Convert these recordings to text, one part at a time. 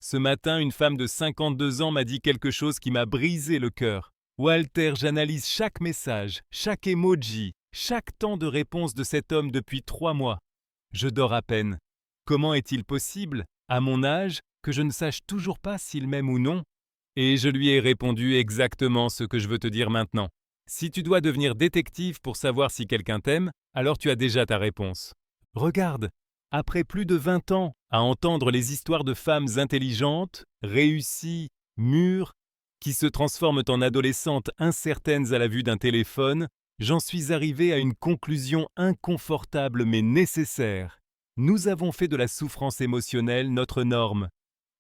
Ce matin, une femme de 52 ans m'a dit quelque chose qui m'a brisé le cœur. Walter, j'analyse chaque message, chaque emoji, chaque temps de réponse de cet homme depuis 3 mois. Je dors à peine. Comment est-il possible, à mon âge, que je ne sache toujours pas s'il m'aime ou non? Et je lui ai répondu exactement ce que je veux te dire maintenant. Si tu dois devenir détective pour savoir si quelqu'un t'aime, alors tu as déjà ta réponse. Regarde, après plus de 20 ans à entendre les histoires de femmes intelligentes, réussies, mûres, qui se transforment en adolescentes incertaines à la vue d'un téléphone, j'en suis arrivé à une conclusion inconfortable mais nécessaire. Nous avons fait de la souffrance émotionnelle notre norme.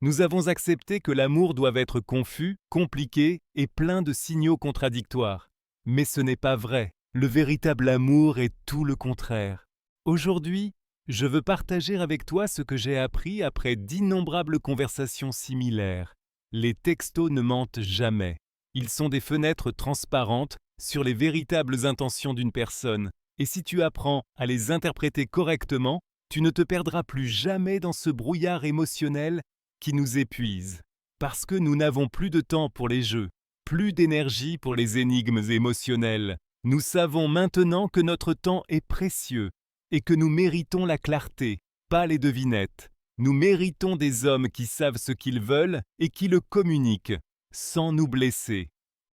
Nous avons accepté que l'amour doit être confus, compliqué et plein de signaux contradictoires. Mais ce n'est pas vrai. Le véritable amour est tout le contraire. Aujourd'hui, je veux partager avec toi ce que j'ai appris après d'innombrables conversations similaires. Les textos ne mentent jamais. Ils sont des fenêtres transparentes sur les véritables intentions d'une personne. Et si tu apprends à les interpréter correctement, tu ne te perdras plus jamais dans ce brouillard émotionnel qui nous épuise. Parce que nous n'avons plus de temps pour les jeux, plus d'énergie pour les énigmes émotionnelles. Nous savons maintenant que notre temps est précieux et que nous méritons la clarté, pas les devinettes. Nous méritons des hommes qui savent ce qu'ils veulent et qui le communiquent, sans nous blesser.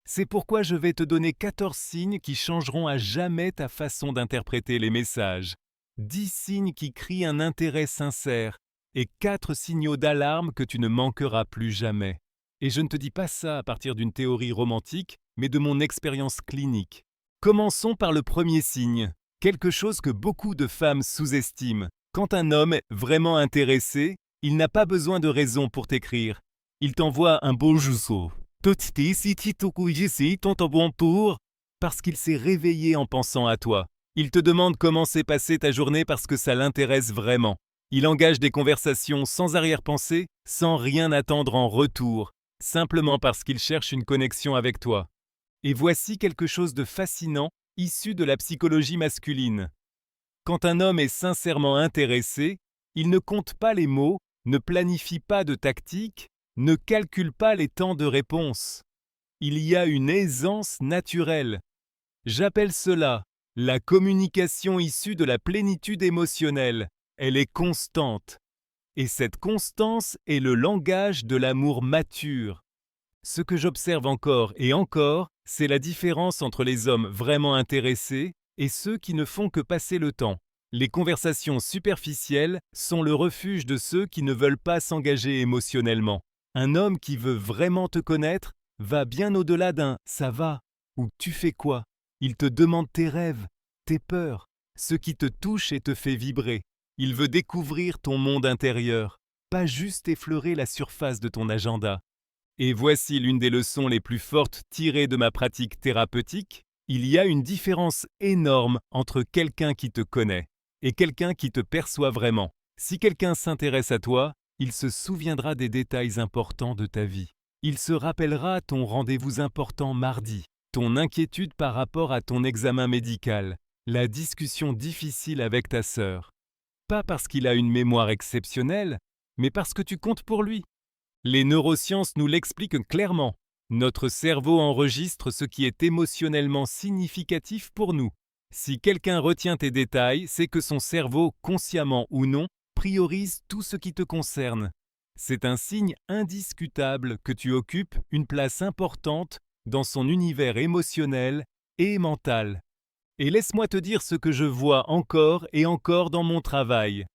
C'est pourquoi je vais te donner 14 signes qui changeront à jamais ta façon d'interpréter les messages. 10 signes qui crient un intérêt sincère et 4 signaux d'alarme que tu ne manqueras plus jamais. Et je ne te dis pas ça à partir d'une théorie romantique, mais de mon expérience clinique. Commençons par le premier signe, quelque chose que beaucoup de femmes sous-estiment. Quand un homme est vraiment intéressé, il n'a pas besoin de raison pour t'écrire. Il t'envoie un beau jousseau. Parce qu'il s'est réveillé en pensant à toi. Il te demande comment s'est passée ta journée parce que ça l'intéresse vraiment. Il engage des conversations sans arrière-pensée, sans rien attendre en retour, simplement parce qu'il cherche une connexion avec toi. Et voici quelque chose de fascinant, issu de la psychologie masculine. Quand un homme est sincèrement intéressé, il ne compte pas les mots, ne planifie pas de tactique, ne calcule pas les temps de réponse. Il y a une aisance naturelle. J'appelle cela la communication issue de la plénitude émotionnelle. Elle est constante. Et cette constance est le langage de l'amour mature. Ce que j'observe encore et encore, c'est la différence entre les hommes vraiment intéressés et ceux qui ne font que passer le temps. Les conversations superficielles sont le refuge de ceux qui ne veulent pas s'engager émotionnellement. Un homme qui veut vraiment te connaître va bien au-delà d'un « ça va » ou « tu fais quoi ». Il te demande tes rêves, tes peurs, ce qui te touche et te fait vibrer. Il veut découvrir ton monde intérieur, pas juste effleurer la surface de ton agenda. Et voici l'une des leçons les plus fortes tirées de ma pratique thérapeutique. Il y a une différence énorme entre quelqu'un qui te connaît et quelqu'un qui te perçoit vraiment. Si quelqu'un s'intéresse à toi, il se souviendra des détails importants de ta vie. Il se rappellera ton rendez-vous important mardi, ton inquiétude par rapport à ton examen médical, la discussion difficile avec ta sœur. Pas parce qu'il a une mémoire exceptionnelle, mais parce que tu comptes pour lui. Les neurosciences nous l'expliquent clairement. Notre cerveau enregistre ce qui est émotionnellement significatif pour nous. Si quelqu'un retient tes détails, c'est que son cerveau, consciemment ou non, priorise tout ce qui te concerne. C'est un signe indiscutable que tu occupes une place importante dans son univers émotionnel et mental. Et laisse-moi te dire ce que je vois encore et encore dans mon travail.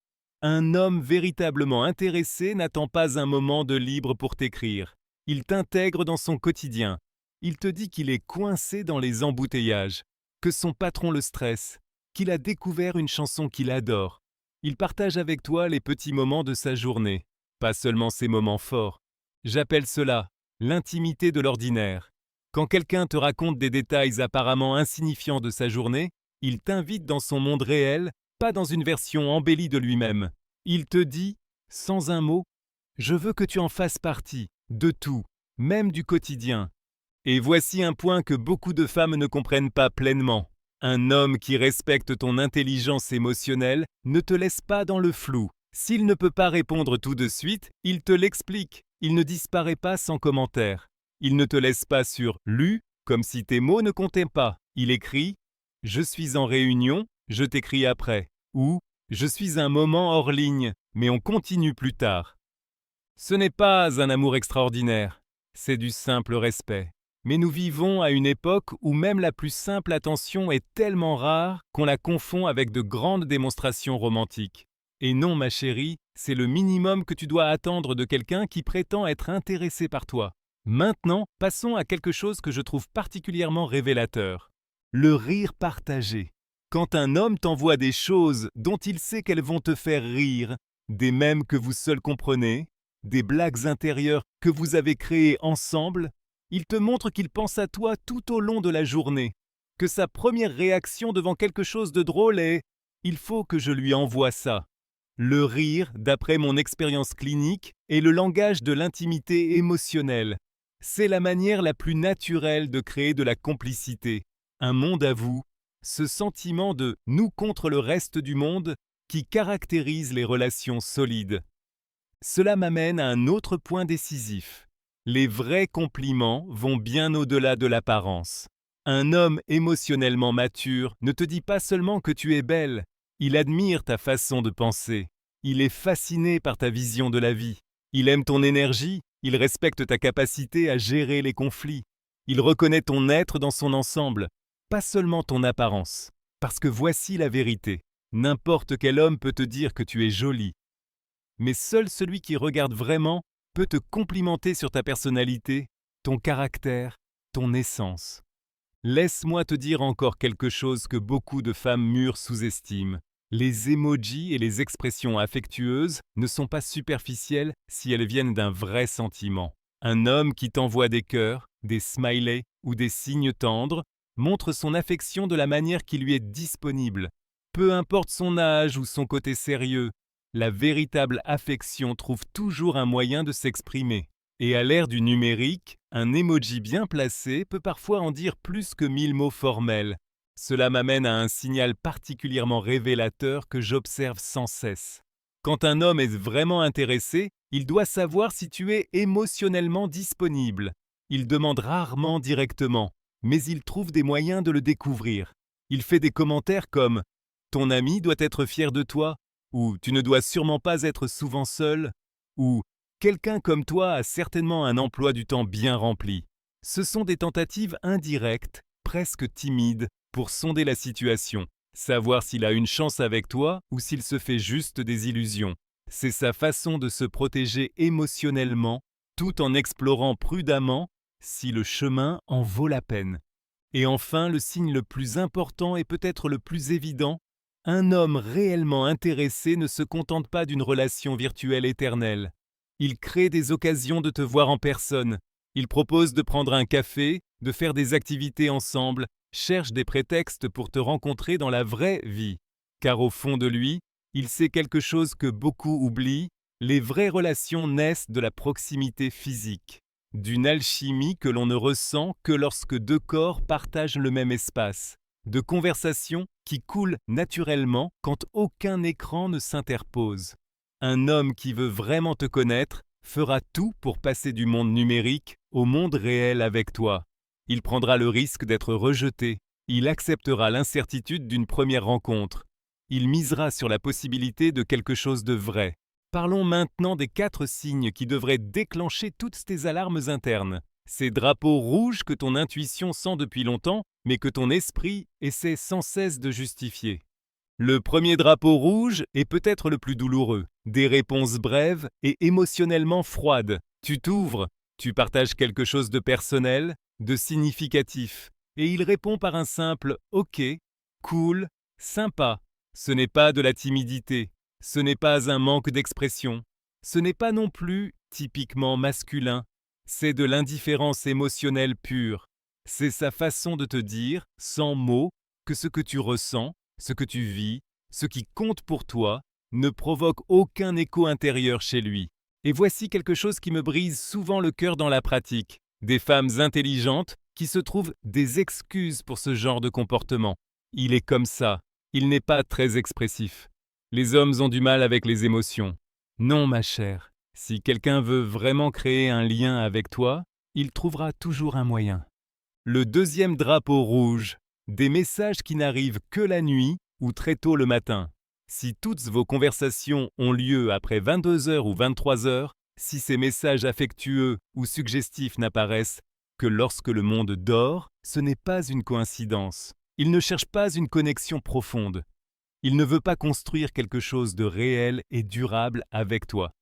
Un homme véritablement intéressé n'attend pas un moment de libre pour t'écrire. Il t'intègre dans son quotidien. Il te dit qu'il est coincé dans les embouteillages, que son patron le stresse, qu'il a découvert une chanson qu'il adore. Il partage avec toi les petits moments de sa journée, pas seulement ses moments forts. J'appelle cela l'intimité de l'ordinaire. Quand quelqu'un te raconte des détails apparemment insignifiants de sa journée, il t'invite dans son monde réel, pas dans une version embellie de lui-même. Il te dit, sans un mot, « Je veux que tu en fasses partie, de tout, même du quotidien. » Et voici un point que beaucoup de femmes ne comprennent pas pleinement. Un homme qui respecte ton intelligence émotionnelle ne te laisse pas dans le flou. S'il ne peut pas répondre tout de suite, il te l'explique. Il ne disparaît pas sans commentaire. Il ne te laisse pas sur lu, comme si tes mots ne comptaient pas. Il écrit « Je suis en réunion, je t'écris après » ou « Je suis un moment hors ligne, mais on continue plus tard ». Ce n'est pas un amour extraordinaire, c'est du simple respect. Mais nous vivons à une époque où même la plus simple attention est tellement rare qu'on la confond avec de grandes démonstrations romantiques. Et non, ma chérie, c'est le minimum que tu dois attendre de quelqu'un qui prétend être intéressé par toi. Maintenant, passons à quelque chose que je trouve particulièrement révélateur. Le rire partagé. Quand un homme t'envoie des choses dont il sait qu'elles vont te faire rire, des mèmes que vous seuls comprenez, des blagues intérieures que vous avez créées ensemble, il te montre qu'il pense à toi tout au long de la journée, que sa première réaction devant quelque chose de drôle est « il faut que je lui envoie ça ». Le rire, d'après mon expérience clinique, est le langage de l'intimité émotionnelle. C'est la manière la plus naturelle de créer de la complicité, un monde à vous, ce sentiment de « nous contre le reste du monde » qui caractérise les relations solides. Cela m'amène à un autre point décisif. Les vrais compliments vont bien au-delà de l'apparence. Un homme émotionnellement mature ne te dit pas seulement que tu es belle, il admire ta façon de penser. Il est fasciné par ta vision de la vie. Il aime ton énergie, il respecte ta capacité à gérer les conflits. Il reconnaît ton être dans son ensemble, pas seulement ton apparence. Parce que voici la vérité. N'importe quel homme peut te dire que tu es jolie. Mais seul celui qui regarde vraiment peut te complimenter sur ta personnalité, ton caractère, ton essence. Laisse-moi te dire encore quelque chose que beaucoup de femmes mûres sous-estiment. Les emojis et les expressions affectueuses ne sont pas superficielles si elles viennent d'un vrai sentiment. Un homme qui t'envoie des cœurs, des smileys ou des signes tendres montre son affection de la manière qui lui est disponible. Peu importe son âge ou son côté sérieux, la véritable affection trouve toujours un moyen de s'exprimer. Et à l'ère du numérique, un emoji bien placé peut parfois en dire plus que 1000 mots formels. Cela m'amène à un signal particulièrement révélateur que j'observe sans cesse. Quand un homme est vraiment intéressé, il doit savoir si tu es émotionnellement disponible. Il demande rarement directement, mais il trouve des moyens de le découvrir. Il fait des commentaires comme « Ton ami doit être fier de toi » ou « Tu ne dois sûrement pas être souvent seul » ou « Quelqu'un comme toi a certainement un emploi du temps bien rempli ». Ce sont des tentatives indirectes, presque timides, pour sonder la situation, savoir s'il a une chance avec toi ou s'il se fait juste des illusions. C'est sa façon de se protéger émotionnellement, tout en explorant prudemment si le chemin en vaut la peine. Et enfin, le signe le plus important et peut-être le plus évident, un homme réellement intéressé ne se contente pas d'une relation virtuelle éternelle. Il crée des occasions de te voir en personne. Il propose de prendre un café, de faire des activités ensemble, cherche des prétextes pour te rencontrer dans la vraie vie. Car au fond de lui, il sait quelque chose que beaucoup oublient, les vraies relations naissent de la proximité physique, d'une alchimie que l'on ne ressent que lorsque deux corps partagent le même espace, de conversations qui coulent naturellement quand aucun écran ne s'interpose. Un homme qui veut vraiment te connaître fera tout pour passer du monde numérique au monde réel avec toi. Il prendra le risque d'être rejeté. Il acceptera l'incertitude d'une première rencontre. Il misera sur la possibilité de quelque chose de vrai. Parlons maintenant des 4 signes qui devraient déclencher toutes tes alarmes internes. Ces drapeaux rouges que ton intuition sent depuis longtemps, mais que ton esprit essaie sans cesse de justifier. Le premier drapeau rouge est peut-être le plus douloureux. Des réponses brèves et émotionnellement froides. Tu t'ouvres, tu partages quelque chose de personnel, de significatif, et il répond par un simple « ok »,« cool »,« sympa ». Ce n'est pas de la timidité, ce n'est pas un manque d'expression, ce n'est pas non plus typiquement masculin, c'est de l'indifférence émotionnelle pure. C'est sa façon de te dire, sans mots, que ce que tu ressens, ce que tu vis, ce qui compte pour toi, ne provoque aucun écho intérieur chez lui. Et voici quelque chose qui me brise souvent le cœur dans la pratique. Des femmes intelligentes qui se trouvent des excuses pour ce genre de comportement. Il est comme ça, il n'est pas très expressif. Les hommes ont du mal avec les émotions. Non, ma chère, si quelqu'un veut vraiment créer un lien avec toi, il trouvera toujours un moyen. Le deuxième drapeau rouge, des messages qui n'arrivent que la nuit ou très tôt le matin. Si toutes vos conversations ont lieu après 22 heures ou 23 heures, si ces messages affectueux ou suggestifs n'apparaissent que lorsque le monde dort, ce n'est pas une coïncidence. Il ne cherche pas une connexion profonde. Il ne veut pas construire quelque chose de réel et durable avec toi.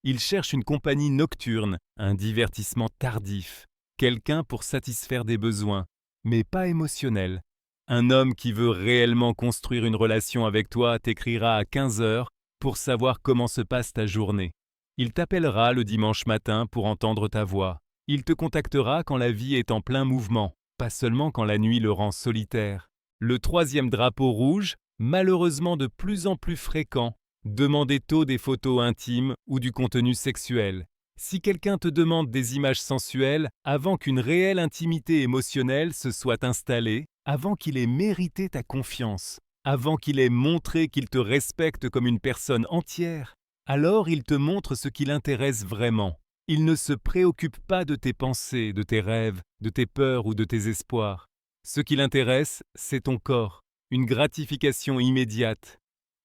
Il cherche une compagnie nocturne, un divertissement tardif, quelqu'un pour satisfaire des besoins, mais pas émotionnels. Un homme qui veut réellement construire une relation avec toi t'écrira à 15 heures pour savoir comment se passe ta journée. Il t'appellera le dimanche matin pour entendre ta voix. Il te contactera quand la vie est en plein mouvement, pas seulement quand la nuit le rend solitaire. Le troisième drapeau rouge, malheureusement de plus en plus fréquent, demandez tôt des photos intimes ou du contenu sexuel. Si quelqu'un te demande des images sensuelles, avant qu'une réelle intimité émotionnelle se soit installée, avant qu'il ait mérité ta confiance, avant qu'il ait montré qu'il te respecte comme une personne entière, alors il te montre ce qui l'intéresse vraiment. Il ne se préoccupe pas de tes pensées, de tes rêves, de tes peurs ou de tes espoirs. Ce qui l'intéresse, c'est ton corps, une gratification immédiate,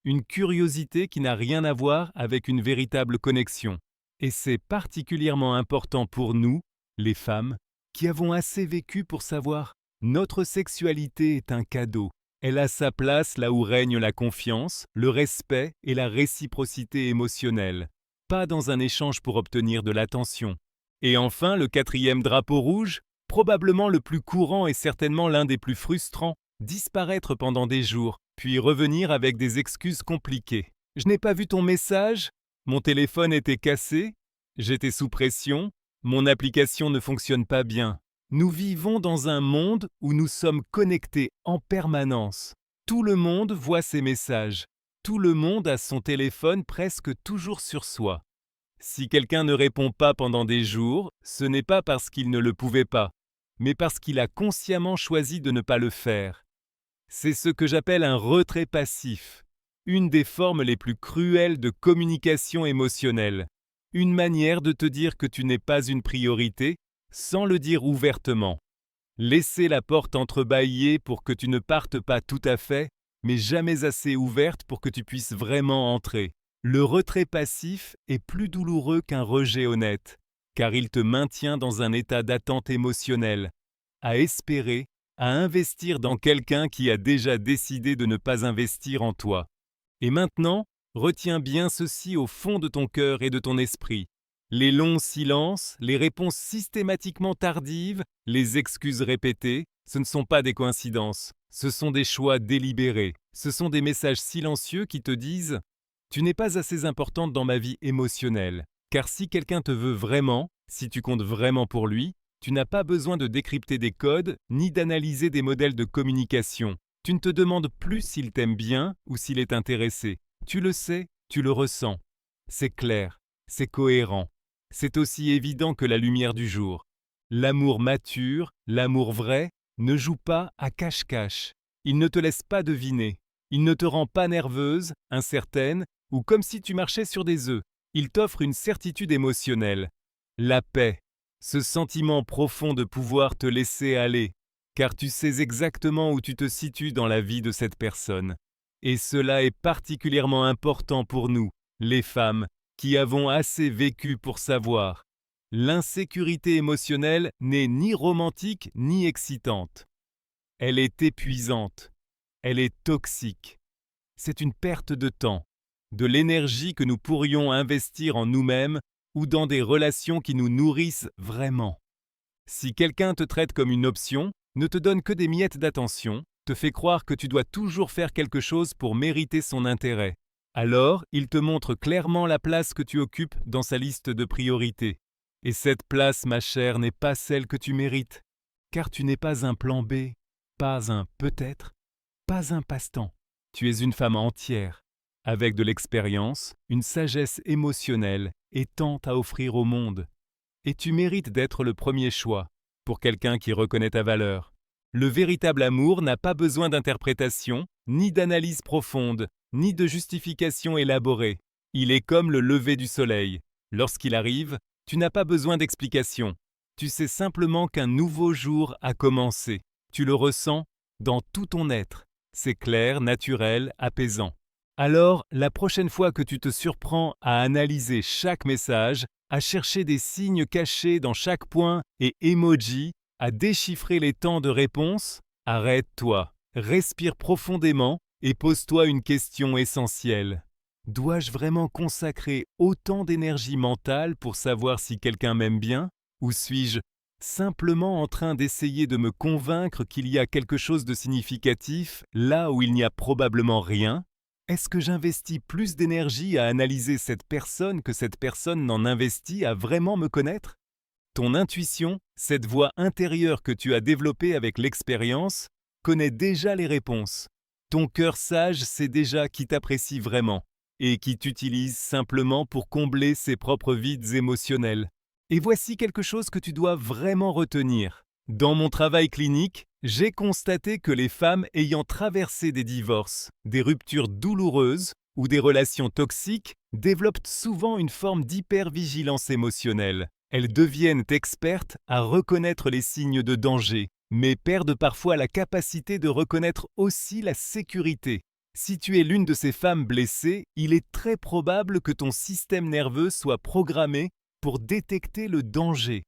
une curiosité qui n'a rien à voir avec une véritable connexion. Et c'est particulièrement important pour nous, les femmes, qui avons assez vécu pour savoir notre sexualité est un cadeau. Elle a sa place là où règne la confiance, le respect et la réciprocité émotionnelle, pas dans un échange pour obtenir de l'attention. Et enfin, le quatrième drapeau rouge, probablement le plus courant et certainement l'un des plus frustrants, disparaître pendant des jours, puis revenir avec des excuses compliquées. Je n'ai pas vu ton message, mon téléphone était cassé, j'étais sous pression, mon application ne fonctionne pas bien. Nous vivons dans un monde où nous sommes connectés en permanence. Tout le monde voit ces messages. Tout le monde a son téléphone presque toujours sur soi. Si quelqu'un ne répond pas pendant des jours, ce n'est pas parce qu'il ne le pouvait pas, mais parce qu'il a consciemment choisi de ne pas le faire. C'est ce que j'appelle un retrait passif, une des formes les plus cruelles de communication émotionnelle, une manière de te dire que tu n'es pas une priorité sans le dire ouvertement. Laisser la porte entrebâillée pour que tu ne partes pas tout à fait, mais jamais assez ouverte pour que tu puisses vraiment entrer. Le retrait passif est plus douloureux qu'un rejet honnête, car il te maintient dans un état d'attente émotionnelle, à espérer, à investir dans quelqu'un qui a déjà décidé de ne pas investir en toi. Et maintenant, retiens bien ceci au fond de ton cœur et de ton esprit. Les longs silences, les réponses systématiquement tardives, les excuses répétées, ce ne sont pas des coïncidences, ce sont des choix délibérés, ce sont des messages silencieux qui te disent « Tu n'es pas assez importante dans ma vie émotionnelle ». Car si quelqu'un te veut vraiment, si tu comptes vraiment pour lui, tu n'as pas besoin de décrypter des codes ni d'analyser des modèles de communication. Tu ne te demandes plus s'il t'aime bien ou s'il est intéressé. Tu le sais, tu le ressens. C'est clair, c'est cohérent. C'est aussi évident que la lumière du jour. L'amour mature, l'amour vrai, ne joue pas à cache-cache. Il ne te laisse pas deviner. Il ne te rend pas nerveuse, incertaine, ou comme si tu marchais sur des œufs. Il t'offre une certitude émotionnelle. La paix, ce sentiment profond de pouvoir te laisser aller, car tu sais exactement où tu te situes dans la vie de cette personne. Et cela est particulièrement important pour nous, les femmes, qui avons assez vécu pour savoir. L'insécurité émotionnelle n'est ni romantique ni excitante. Elle est épuisante. Elle est toxique. C'est une perte de temps, de l'énergie que nous pourrions investir en nous-mêmes ou dans des relations qui nous nourrissent vraiment. Si quelqu'un te traite comme une option, ne te donne que des miettes d'attention, te fait croire que tu dois toujours faire quelque chose pour mériter son intérêt, alors il te montre clairement la place que tu occupes dans sa liste de priorités. Et cette place, ma chère, n'est pas celle que tu mérites, car tu n'es pas un plan B, pas un peut-être, pas un passe-temps. Tu es une femme entière, avec de l'expérience, une sagesse émotionnelle et tant à offrir au monde. Et tu mérites d'être le premier choix pour quelqu'un qui reconnaît ta valeur. Le véritable amour n'a pas besoin d'interprétation ni d'analyse profonde. ni de justification élaborée. Il est comme le lever du soleil. Lorsqu'il arrive, tu n'as pas besoin d'explication. Tu sais simplement qu'un nouveau jour a commencé. Tu le ressens dans tout ton être. C'est clair, naturel, apaisant. Alors, la prochaine fois que tu te surprends à analyser chaque message, à chercher des signes cachés dans chaque point et emoji, à déchiffrer les temps de réponse, arrête-toi, respire profondément et pose-toi une question essentielle. Dois-je vraiment consacrer autant d'énergie mentale pour savoir si quelqu'un m'aime bien? Ou suis-je simplement en train d'essayer de me convaincre qu'il y a quelque chose de significatif là où il n'y a probablement rien? Est-ce que j'investis plus d'énergie à analyser cette personne que cette personne n'en investit à vraiment me connaître? Ton intuition, cette voix intérieure que tu as développée avec l'expérience, connaît déjà les réponses. Ton cœur sage sait déjà qui t'apprécie vraiment et qui t'utilise simplement pour combler ses propres vides émotionnels. Et voici quelque chose que tu dois vraiment retenir. Dans mon travail clinique, j'ai constaté que les femmes ayant traversé des divorces, des ruptures douloureuses ou des relations toxiques développent souvent une forme d'hypervigilance émotionnelle. Elles deviennent expertes à reconnaître les signes de danger, mais perdent parfois la capacité de reconnaître aussi la sécurité. Si tu es l'une de ces femmes blessées, il est très probable que ton système nerveux soit programmé pour détecter le danger.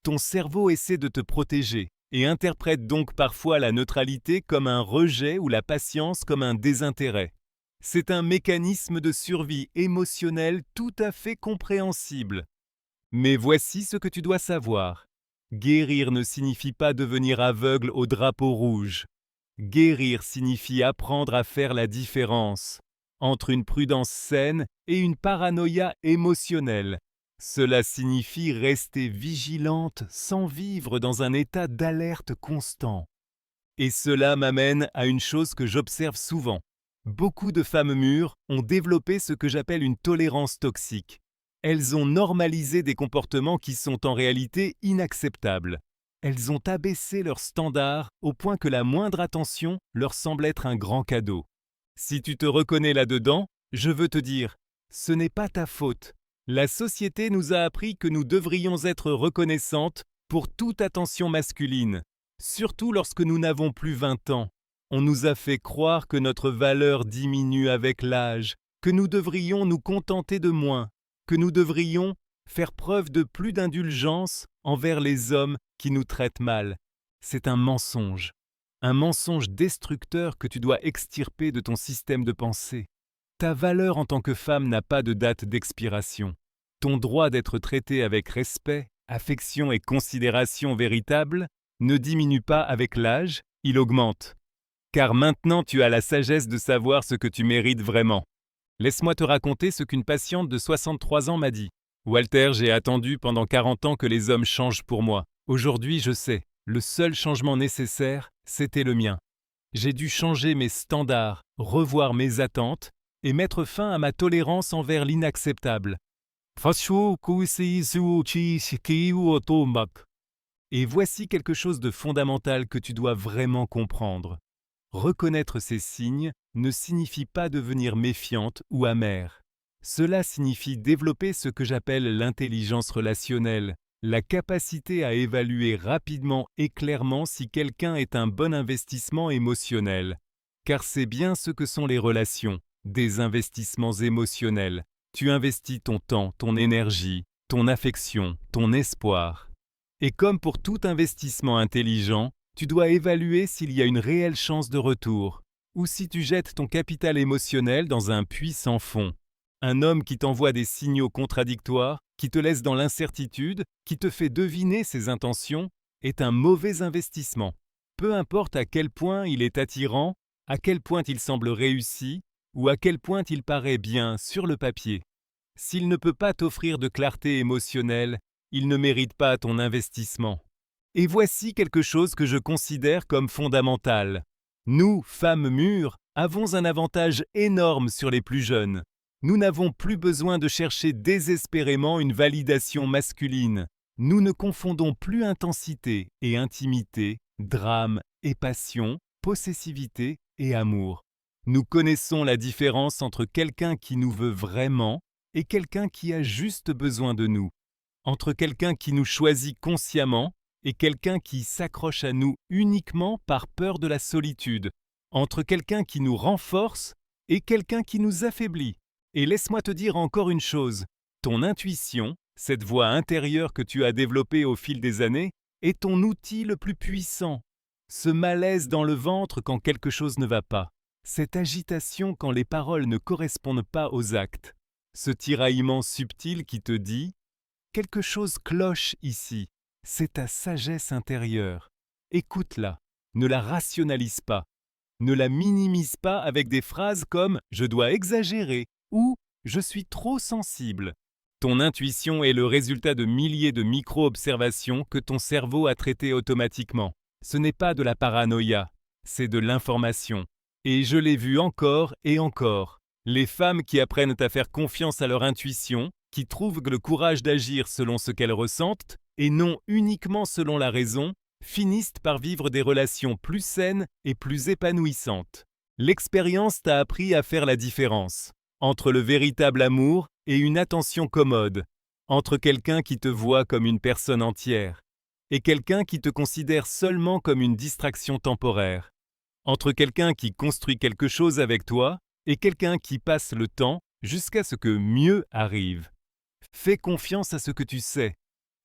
Ton cerveau essaie de te protéger et interprète donc parfois la neutralité comme un rejet ou la patience comme un désintérêt. C'est un mécanisme de survie émotionnelle tout à fait compréhensible. Mais voici ce que tu dois savoir. Guérir ne signifie pas devenir aveugle au drapeau rouge. Guérir signifie apprendre à faire la différence entre une prudence saine et une paranoïa émotionnelle. Cela signifie rester vigilante sans vivre dans un état d'alerte constant. Et cela m'amène à une chose que j'observe souvent. Beaucoup de femmes mûres ont développé ce que j'appelle une tolérance toxique. Elles ont normalisé des comportements qui sont en réalité inacceptables. Elles ont abaissé leurs standards au point que la moindre attention leur semble être un grand cadeau. Si tu te reconnais là-dedans, je veux te dire, ce n'est pas ta faute. La société nous a appris que nous devrions être reconnaissantes pour toute attention masculine, surtout lorsque nous n'avons plus 20 ans. On nous a fait croire que notre valeur diminue avec l'âge, que nous devrions nous contenter de moins, que nous devrions faire preuve de plus d'indulgence envers les hommes qui nous traitent mal. C'est un mensonge destructeur que tu dois extirper de ton système de pensée. Ta valeur en tant que femme n'a pas de date d'expiration. Ton droit d'être traité avec respect, affection et considération véritable ne diminue pas avec l'âge, il augmente. Car maintenant tu as la sagesse de savoir ce que tu mérites vraiment. Laisse-moi te raconter ce qu'une patiente de 63 ans m'a dit. Walter, j'ai attendu pendant 40 ans que les hommes changent pour moi. Aujourd'hui, je sais, le seul changement nécessaire, c'était le mien. J'ai dû changer mes standards, revoir mes attentes et mettre fin à ma tolérance envers l'inacceptable. Et voici quelque chose de fondamental que tu dois vraiment comprendre. Reconnaître ces signes ne signifie pas devenir méfiante ou amère. Cela signifie développer ce que j'appelle l'intelligence relationnelle, la capacité à évaluer rapidement et clairement si quelqu'un est un bon investissement émotionnel. Car c'est bien ce que sont les relations, des investissements émotionnels. Tu investis ton temps, ton énergie, ton affection, ton espoir. Et comme pour tout investissement intelligent, tu dois évaluer s'il y a une réelle chance de retour, ou si tu jettes ton capital émotionnel dans un puits sans fond. Un homme qui t'envoie des signaux contradictoires, qui te laisse dans l'incertitude, qui te fait deviner ses intentions, est un mauvais investissement. Peu importe à quel point il est attirant, à quel point il semble réussi, ou à quel point il paraît bien sur le papier. S'il ne peut pas t'offrir de clarté émotionnelle, il ne mérite pas ton investissement. Et voici quelque chose que je considère comme fondamental. Nous, femmes mûres, avons un avantage énorme sur les plus jeunes. Nous n'avons plus besoin de chercher désespérément une validation masculine. Nous ne confondons plus intensité et intimité, drame et passion, possessivité et amour. Nous connaissons la différence entre quelqu'un qui nous veut vraiment et quelqu'un qui a juste besoin de nous, entre quelqu'un qui nous choisit consciemment et quelqu'un qui s'accroche à nous uniquement par peur de la solitude, entre quelqu'un qui nous renforce et quelqu'un qui nous affaiblit. Et laisse-moi te dire encore une chose, ton intuition, cette voix intérieure que tu as développée au fil des années, est ton outil le plus puissant. Ce malaise dans le ventre quand quelque chose ne va pas, cette agitation quand les paroles ne correspondent pas aux actes, ce tiraillement subtil qui te dit « quelque chose cloche ici », c'est ta sagesse intérieure. Écoute-la, ne la rationalise pas, ne la minimise pas avec des phrases comme « je dois exagérer » ou « je suis trop sensible ». Ton intuition est le résultat de milliers de micro-observations que ton cerveau a traitées automatiquement. Ce n'est pas de la paranoïa, c'est de l'information. Et je l'ai vu encore et encore. Les femmes qui apprennent à faire confiance à leur intuition, qui trouvent le courage d'agir selon ce qu'elles ressentent, et non uniquement selon la raison, finissent par vivre des relations plus saines et plus épanouissantes. L'expérience t'a appris à faire la différence entre le véritable amour et une attention commode, entre quelqu'un qui te voit comme une personne entière et quelqu'un qui te considère seulement comme une distraction temporaire, entre quelqu'un qui construit quelque chose avec toi et quelqu'un qui passe le temps jusqu'à ce que mieux arrive. Fais confiance à ce que tu sais,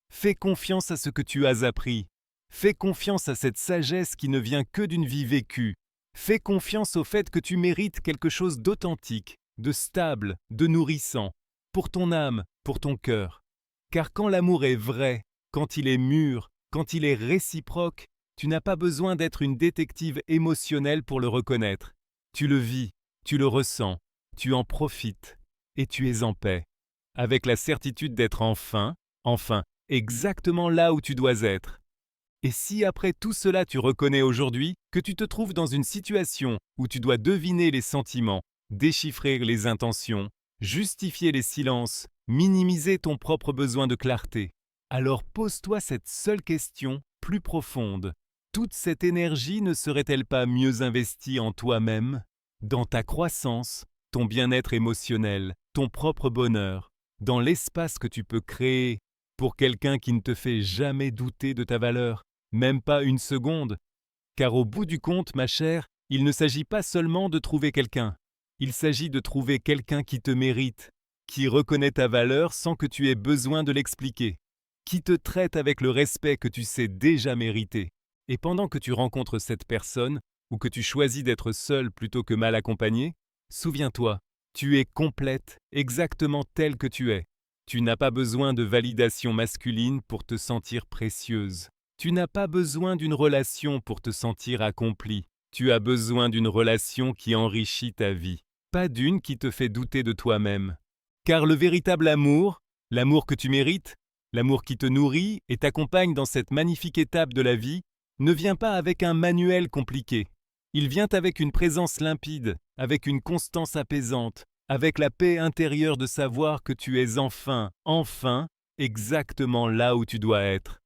fais confiance à ce que tu as appris, fais confiance à cette sagesse qui ne vient que d'une vie vécue, fais confiance au fait que tu mérites quelque chose d'authentique, de stable, de nourrissant, pour ton âme, pour ton cœur. Car quand l'amour est vrai, quand il est mûr, quand il est réciproque, tu n'as pas besoin d'être une détective émotionnelle pour le reconnaître. Tu le vis, tu le ressens, tu en profites et tu es en paix, avec la certitude d'être enfin, exactement là où tu dois être. Et si après tout cela tu reconnais aujourd'hui que tu te trouves dans une situation où tu dois deviner les sentiments, déchiffrer les intentions, justifier les silences, minimiser ton propre besoin de clarté, alors pose-toi cette seule question plus profonde. Toute cette énergie ne serait-elle pas mieux investie en toi-même, dans ta croissance, ton bien-être émotionnel, ton propre bonheur, dans l'espace que tu peux créer pour quelqu'un qui ne te fait jamais douter de ta valeur, même pas une seconde? Car au bout du compte, ma chère, il ne s'agit pas seulement de trouver quelqu'un. Il s'agit de trouver quelqu'un qui te mérite, qui reconnaît ta valeur sans que tu aies besoin de l'expliquer, qui te traite avec le respect que tu sais déjà mériter. Et pendant que tu rencontres cette personne, ou que tu choisis d'être seul plutôt que mal accompagné, souviens-toi, tu es complète exactement telle que tu es. Tu n'as pas besoin de validation masculine pour te sentir précieuse. Tu n'as pas besoin d'une relation pour te sentir accomplie. Tu as besoin d'une relation qui enrichit ta vie, pas d'une qui te fait douter de toi-même. Car le véritable amour, l'amour que tu mérites, l'amour qui te nourrit et t'accompagne dans cette magnifique étape de la vie, ne vient pas avec un manuel compliqué. Il vient avec une présence limpide, avec une constance apaisante, avec la paix intérieure de savoir que tu es enfin, exactement là où tu dois être.